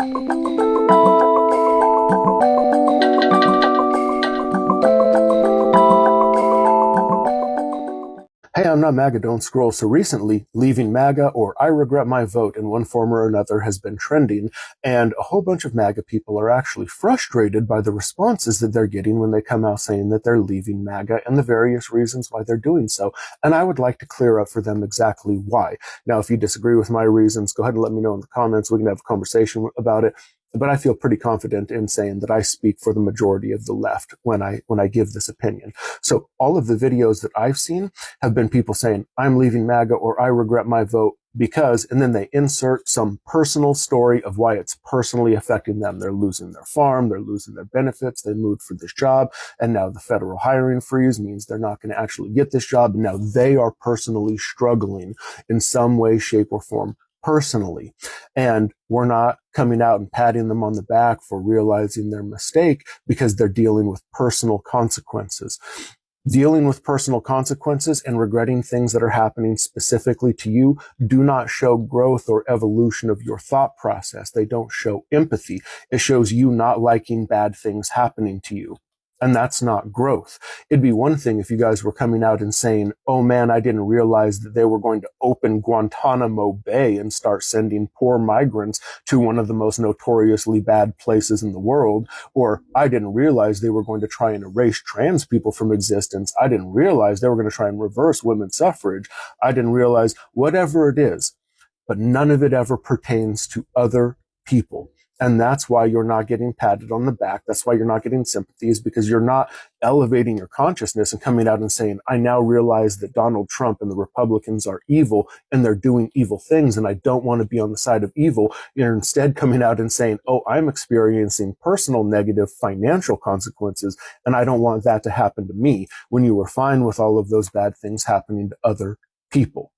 Hey, I'm not MAGA, don't scroll. So recently, leaving MAGA or I regret my vote in one form or another has been trending, and a whole bunch of MAGA people are actually frustrated by the responses that they're getting when they come out saying that they're leaving MAGA and the various reasons why they're doing so. And I would like to clear up for them exactly why. Now, if you disagree with my reasons, go ahead and let me know in the comments. We can have a conversation about it. But I feel pretty confident in saying that I speak for the majority of the left when I give this opinion. So all of the videos that I've seen have been people saying, I'm leaving MAGA or I regret my vote because, and then they insert some personal story of why it's personally affecting them. They're losing their farm, they're losing their benefits, they moved for this job, and now the federal hiring freeze means they're not going to actually get this job. And now they are personally struggling in some way, shape, or form personally. And we're not coming out and patting them on the back for realizing their mistake because they're dealing with personal consequences. Dealing with personal consequences and regretting things that are happening specifically to you do not show growth or evolution of your thought process. They don't show empathy. It shows you not liking bad things happening to you. And that's not growth. It'd be one thing if you guys were coming out and saying, oh man, I didn't realize that they were going to open Guantanamo Bay and start sending poor migrants to one of the most notoriously bad places in the world. Or I didn't realize they were going to try and erase trans people from existence. I didn't realize they were going to try and reverse women's suffrage. I didn't realize whatever it is, but none of it ever pertains to other people. And that's why you're not getting patted on the back. That's why you're not getting sympathies, because you're not elevating your consciousness and coming out and saying, I now realize that Donald Trump and the Republicans are evil and they're doing evil things and I don't want to be on the side of evil. You're instead coming out and saying, oh, I'm experiencing personal negative financial consequences and I don't want that to happen to me, when you were fine with all of those bad things happening to other people.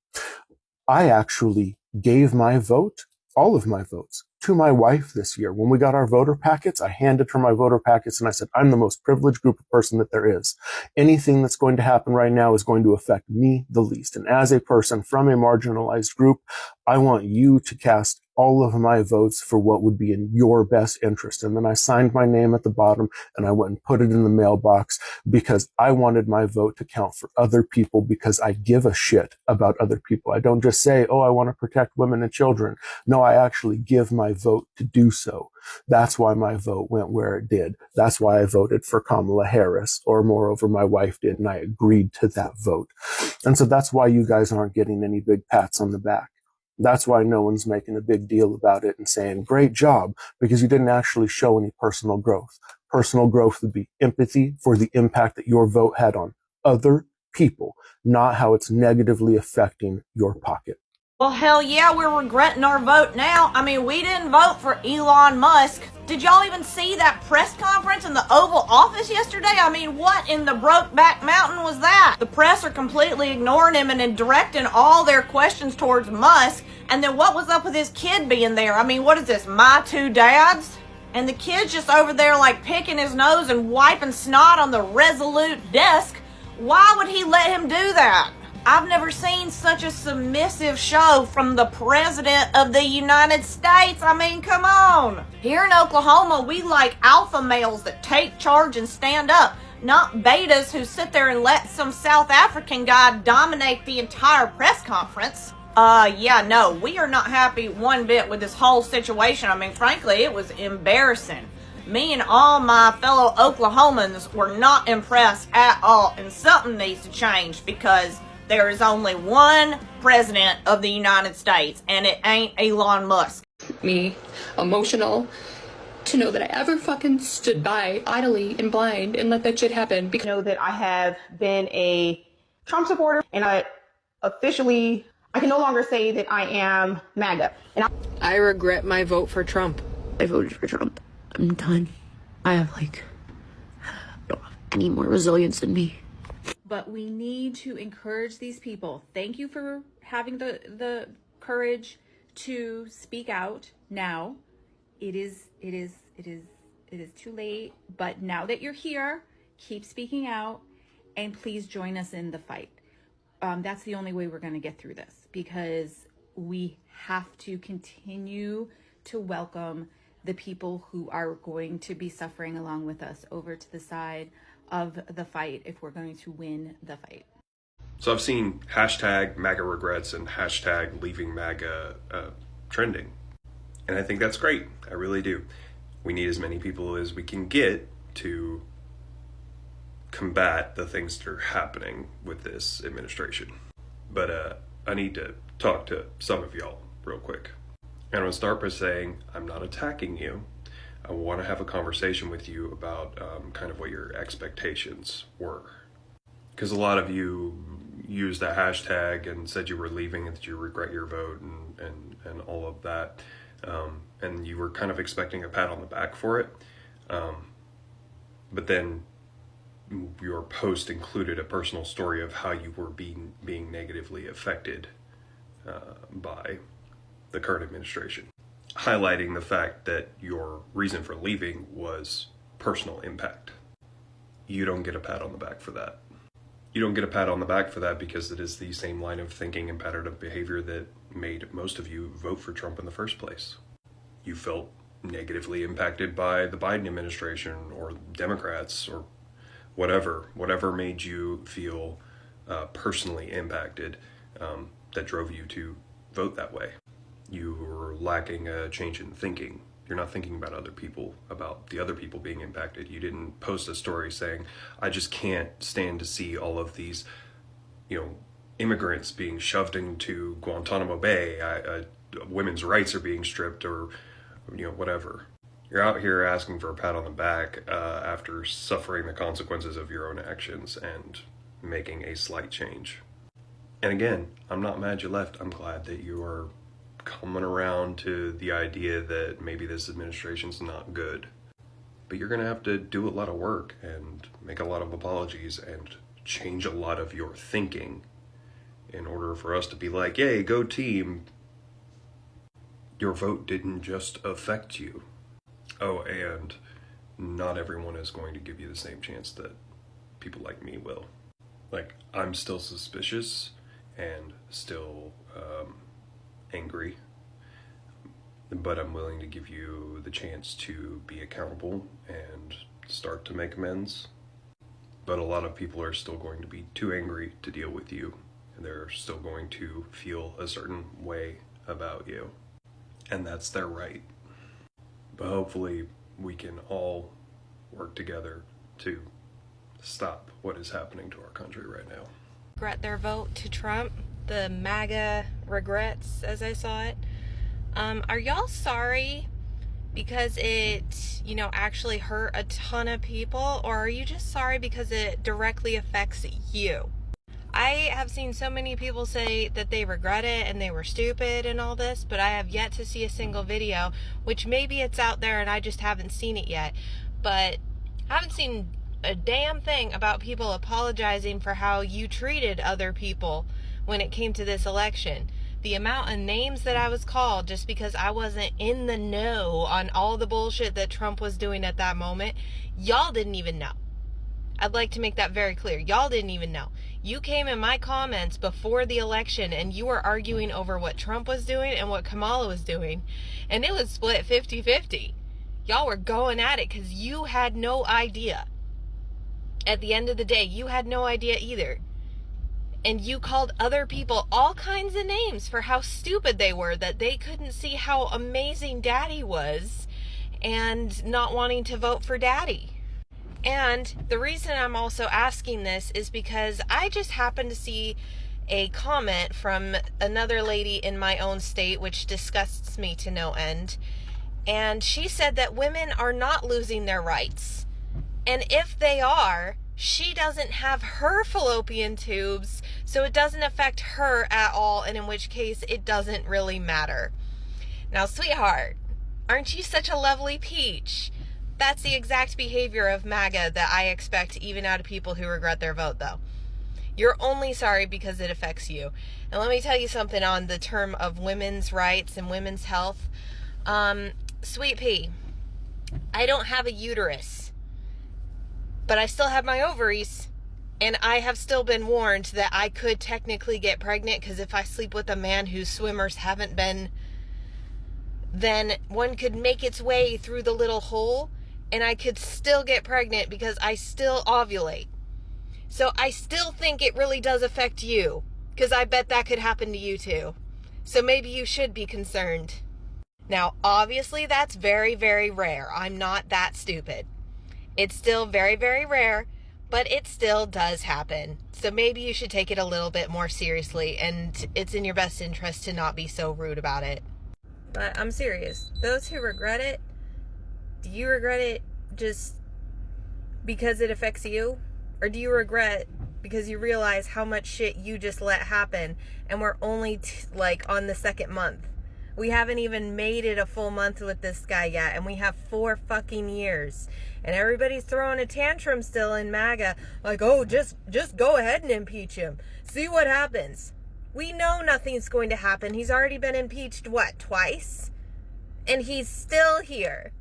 I actually gave my vote, all of my votes, to my wife this year. When we got our voter packets, I handed her my voter packets and I said, I'm the most privileged group of person that there is. Anything that's going to happen right now is going to affect me the least. And as a person from a marginalized group, I want you to cast all of my votes for what would be in your best interest. And then I signed my name at the bottom and I went and put it in the mailbox because I wanted my vote to count for other people, because I give a shit about other people. I don't just say, oh, I want to protect women and children. No, I actually give my vote to do so. That's why my vote went where it did. That's why I voted for Kamala Harris, or moreover, my wife did, and I agreed to that vote. And so that's why you guys aren't getting any big pats on the back. That's why no one's making a big deal about it and saying, great job, because you didn't actually show any personal growth. Personal growth would be empathy for the impact that your vote had on other people, not how it's negatively affecting your pocket. Well, hell yeah, we're regretting our vote now. I mean, we didn't vote for Elon Musk. Did y'all even see that press conference in the Oval Office yesterday? I mean, what in the Brokeback Mountain was that? The press are completely ignoring him and directing all their questions towards Musk. And then what was up with his kid being there? I mean, what is this, my two dads? And the kid's just over there like picking his nose and wiping snot on the Resolute desk. Why would he let him do that? I've never seen such a submissive show from the President of the United States. I mean, come on. Here in Oklahoma, we like alpha males that take charge and stand up, not betas who sit there and let some South African guy dominate the entire press conference. Yeah, no, we are not happy one bit with this whole situation. I mean, frankly, it was embarrassing. Me and all my fellow Oklahomans were not impressed at all, and something needs to change, because there is only one president of the United States, and it ain't Elon Musk. Me emotional to know that I ever fucking stood by idly and blind and let that shit happen. Because I know that I have been a Trump supporter, and I can no longer say that I am MAGA. And I regret my vote for Trump. I voted for Trump. I'm done. I don't have any more resilience in me. But we need to encourage these people. Thank you for having the courage to speak out now. It is too late, but now that you're here, keep speaking out and please join us in the fight. That's the only way we're going to get through this, because we have to continue to welcome the people who are going to be suffering along with us over to the side of the fight if we're going to win the fight. So I've seen hashtag MAGA regrets and hashtag leaving MAGA trending. And I think that's great. I really do. We need as many people as we can get to combat the things that are happening with this administration. But I need to talk to some of y'all real quick. And I'm going to start by saying I'm not attacking you. I want to have a conversation with you about kind of what your expectations were. Because a lot of you used that hashtag and said you were leaving and that you regret your vote and all of that. And you were kind of expecting a pat on the back for it. But then your post included a personal story of how you were being negatively affected by the current administration, highlighting the fact that your reason for leaving was personal impact. You don't get a pat on the back for that. You don't get a pat on the back for that because it is the same line of thinking and pattern of behavior that made most of you vote for Trump in the first place. You felt negatively impacted by the Biden administration or Democrats or whatever made you feel personally impacted that drove you to vote that way. You were lacking a change in thinking. You're not thinking about other people, about the other people being impacted. You didn't post a story saying, I just can't stand to see all of these, immigrants being shoved into Guantanamo Bay. Women's rights are being stripped or, whatever. You're out here asking for a pat on the back after suffering the consequences of your own actions and making a slight change. And again, I'm not mad you left. I'm glad that you are coming around to the idea that maybe this administration's not good. But you're going to have to do a lot of work and make a lot of apologies and change a lot of your thinking in order for us to be like, yay, go team. Your vote didn't just affect you. Oh, and not everyone is going to give you the same chance that people like me will. Like, I'm still suspicious and still angry, but I'm willing to give you the chance to be accountable and start to make amends. But a lot of people are still going to be too angry to deal with you, and they're still going to feel a certain way about you, and that's their right. But hopefully we can all work together to stop what is happening to our country right now. Regret their vote to Trump, the MAGA regrets, as I saw it. Are y'all sorry because it, actually hurt a ton of people, or are you just sorry because it directly affects you? I have seen so many people say that they regret it and they were stupid and all this, but I have yet to see a single video, which maybe it's out there and I just haven't seen it yet, but I haven't seen a damn thing about people apologizing for how you treated other people when it came to this election. The amount of names that I was called just because I wasn't in the know on all the bullshit that Trump was doing at that moment, y'all didn't even know. I'd like to make that very clear. Y'all didn't even know. You came in my comments before the election and you were arguing over what Trump was doing and what Kamala was doing, and it was split 50-50. Y'all were going at it because you had no idea. At the end of the day, you had no idea either. And you called other people all kinds of names for how stupid they were, that they couldn't see how amazing Daddy was and not wanting to vote for Daddy. And the reason I'm also asking this is because I just happened to see a comment from another lady in my own state, which disgusts me to no end. And she said that women are not losing their rights. And if they are, she doesn't have her fallopian tubes, so it doesn't affect her at all, and in which case it doesn't really matter. Now, sweetheart, aren't you such a lovely peach? That's the exact behavior of MAGA that I expect even out of people who regret their vote, though. You're only sorry because it affects you. And let me tell you something on the term of women's rights and women's health. Sweet pea, I don't have a uterus, but I still have my ovaries, and I have still been warned that I could technically get pregnant because if I sleep with a man whose swimmers haven't been then one could make its way through the little hole and I could still get pregnant because I still ovulate. So I still think it really does affect you, because I bet that could happen to you too. So maybe you should be concerned. Now, obviously, that's very, very rare. I'm not that stupid. It's still very, very rare, but it still does happen. So maybe you should take it a little bit more seriously, and it's in your best interest to not be so rude about it. But I'm serious. Those who regret it, do you regret it just because it affects you? Or do you regret because you realize how much shit you just let happen, and we're only like on the second month? We haven't even made it a full month with this guy yet, and we have 4 fucking years. And everybody's throwing a tantrum still in MAGA, like, oh, just go ahead and impeach him. See what happens. We know nothing's going to happen. He's already been impeached, what, twice? And he's still here.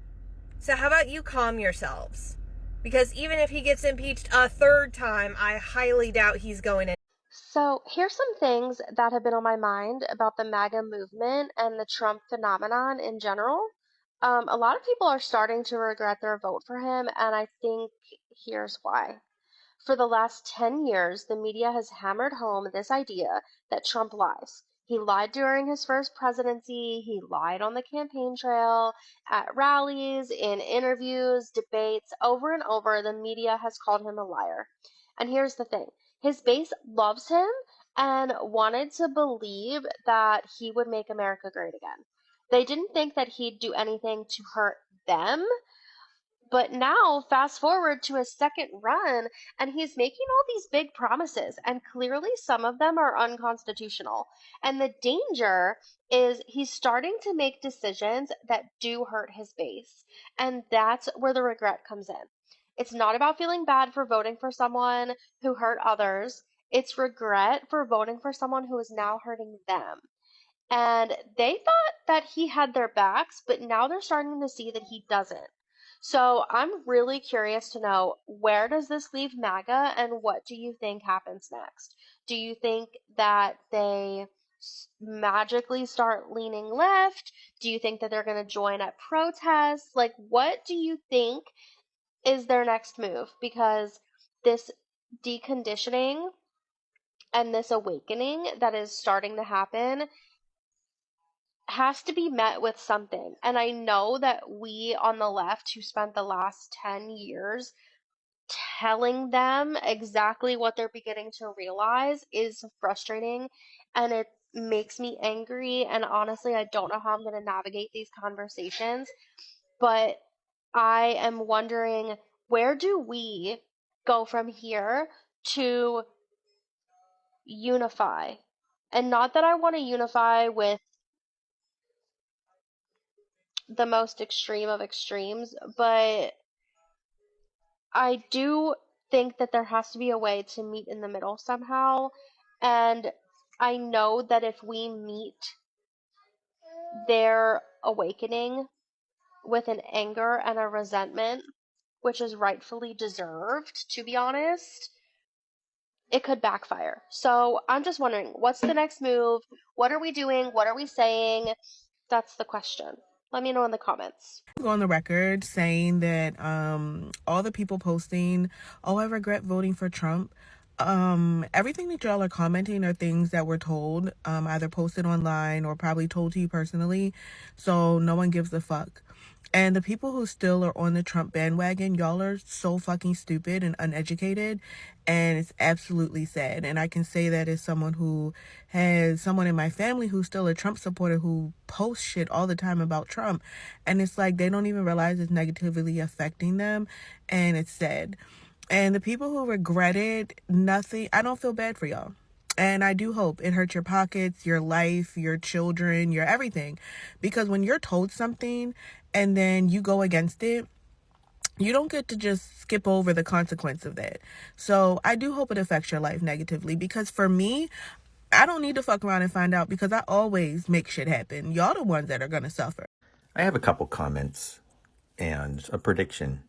So how about you calm yourselves? Because even if he gets impeached a 3rd time, I highly doubt he's going to. So, here's some things that have been on my mind about the MAGA movement and the Trump phenomenon in general. A lot of people are starting to regret their vote for him, and I think here's why. For the last 10 years, the media has hammered home this idea that Trump lies. He lied during his first presidency, he lied on the campaign trail, at rallies, in interviews, debates, over and over, the media has called him a liar. And here's the thing, his base loves him and wanted to believe that he would make America great again. They didn't think that he'd do anything to hurt them. But now, fast forward to his second run, and he's making all these big promises, and clearly some of them are unconstitutional. And the danger is he's starting to make decisions that do hurt his base. And that's where the regret comes in. It's not about feeling bad for voting for someone who hurt others, it's regret for voting for someone who is now hurting them. And they thought that he had their backs, but now they're starting to see that he doesn't. So I'm really curious to know, where does this leave MAGA and what do you think happens next? Do you think that they magically start leaning left? Do you think that they're going to join at protests? Like, what do you think is their next move? Because this deconditioning and this awakening that is starting to happen has to be met with something. And I know that we on the left who spent the last 10 years telling them exactly what they're beginning to realize is frustrating, and it makes me angry. And honestly, I don't know how I'm going to navigate these conversations, but I am wondering, where do we go from here to unify? And not that I want to unify with the most extreme of extremes, but I do think that there has to be a way to meet in the middle somehow. And I know that if we meet their awakening with an anger and a resentment, which is rightfully deserved, to be honest, it could backfire. So I'm just wondering, what's the next move? What are we doing? What are we saying? That's the question. Let me know in the comments. Go on the record saying that all the people posting, oh, I regret voting for Trump. Everything that y'all are commenting are things that were told, either posted online or probably told to you personally. So no one gives a fuck. And the people who still are on the Trump bandwagon, y'all are so fucking stupid and uneducated, and it's absolutely sad. And I can say that as someone who has someone in my family who's still a Trump supporter who posts shit all the time about Trump, and it's like they don't even realize it's negatively affecting them, and it's sad. And the people who regret it, nothing, I don't feel bad for y'all. And I do hope it hurts your pockets, your life, your children, your everything. Because when you're told something and then you go against it, you don't get to just skip over the consequence of that. So I do hope it affects your life negatively. Because for me, I don't need to fuck around and find out, because I always make shit happen. Y'all the ones that are going to suffer. I have a couple comments and a prediction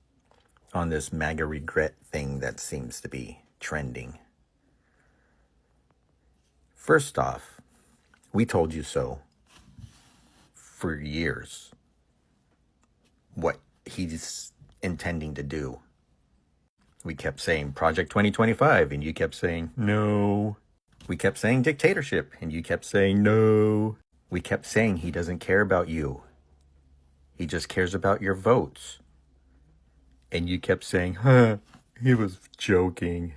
on this MAGA regret thing that seems to be trending. First off, we told you so for years what he's intending to do. We kept saying Project 2025, and you kept saying no. We kept saying dictatorship, and you kept saying no. We kept saying he doesn't care about you. He just cares about your votes. And you kept saying, he was joking.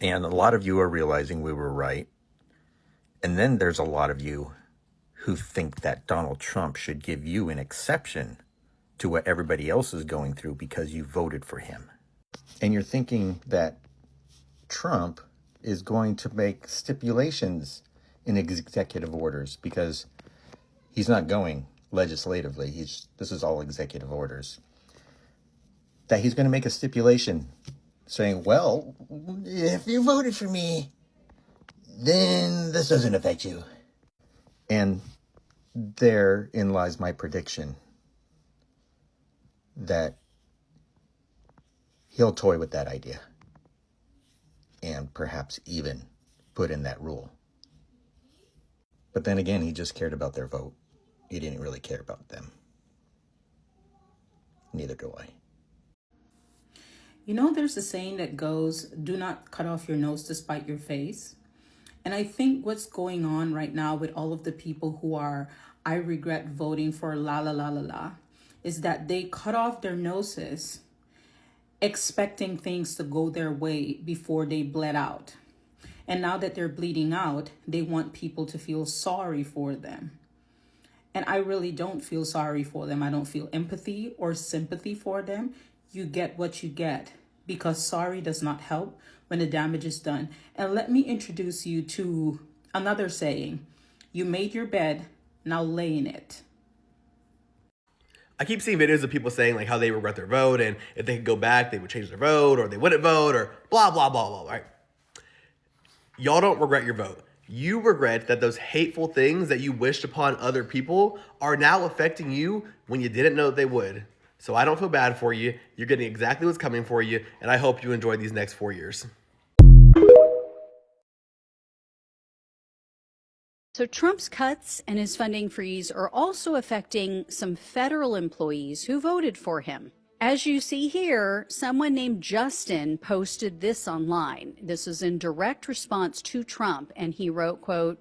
And a lot of you are realizing we were right. And then there's a lot of you who think that Donald Trump should give you an exception to what everybody else is going through because you voted for him. And you're thinking that Trump is going to make stipulations in executive orders because he's not going legislatively. This is all executive orders. That he's going to make a stipulation saying, well, if you voted for me, then this doesn't affect you. And therein lies my prediction that he'll toy with that idea and perhaps even put in that rule. But then again, he just cared about their vote. He didn't really care about them. Neither do I. You know, there's a saying that goes, do not cut off your nose to spite your face. And I think what's going on right now with all of the people who are, I regret voting for la la la la la, is that they cut off their noses expecting things to go their way before they bled out. And now that they're bleeding out, they want people to feel sorry for them. And I really don't feel sorry for them. I don't feel empathy or sympathy for them. You get what you get, because sorry does not help when the damage is done. And let me introduce you to another saying. You made your bed, now lay in it. I keep seeing videos of people saying like how they regret their vote, and if they could go back, they would change their vote, or they wouldn't vote, or blah, blah, blah, blah, right? Y'all don't regret your vote. You regret that those hateful things that you wished upon other people are now affecting you when you didn't know that they would. So I don't feel bad for you. You're getting exactly what's coming for you, and I hope you enjoy these next 4 years. So Trump's cuts and his funding freeze are also affecting some federal employees who voted for him. As you see here, someone named Justin posted this online. This is in direct response to Trump, and he wrote, quote,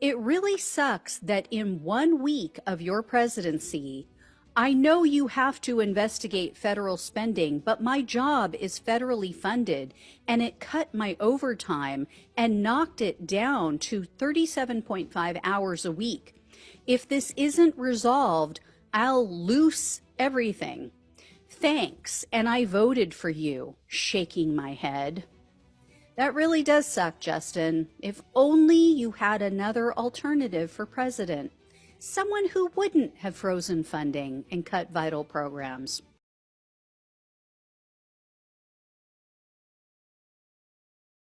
"It really sucks that in 1 week of your presidency, I know you have to investigate federal spending, but my job is federally funded, and it cut my overtime and knocked it down to 37.5 hours a week. If this isn't resolved, I'll lose everything. Thanks, and I voted for you," shaking my head. That really does suck, Justin. If only you had another alternative for president. Someone who wouldn't have frozen funding and cut vital programs.